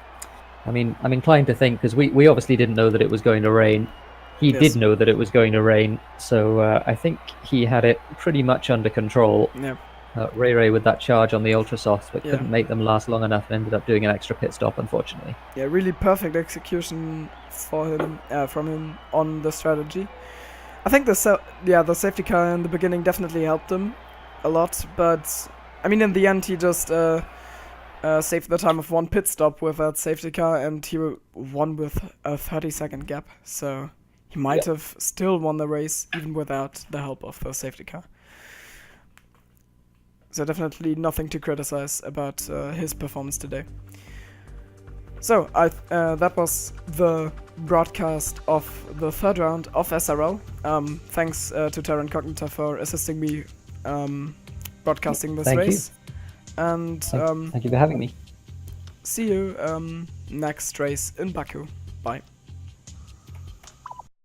I mean, I'm inclined to think, because we obviously didn't know that it was going to rain. He did know that it was going to rain, so I think he had it pretty much under control. Yeah. Ray with that charge on the ultra softs, but couldn't make them last long enough and ended up doing an extra pit stop, unfortunately. Yeah, really perfect execution for him, from him on the strategy. I think the safety car in the beginning definitely helped him a lot, but I mean in the end he just saved the time of one pit stop with that safety car, and he won with a 30-second gap, so he might have still won the race even without the help of the safety car. So definitely nothing to criticize about his performance today. So that was the broadcast of the third round of SRL. Thanks to Incognita for assisting me broadcasting this race. And thank you for having me. See you next race in Baku. Bye.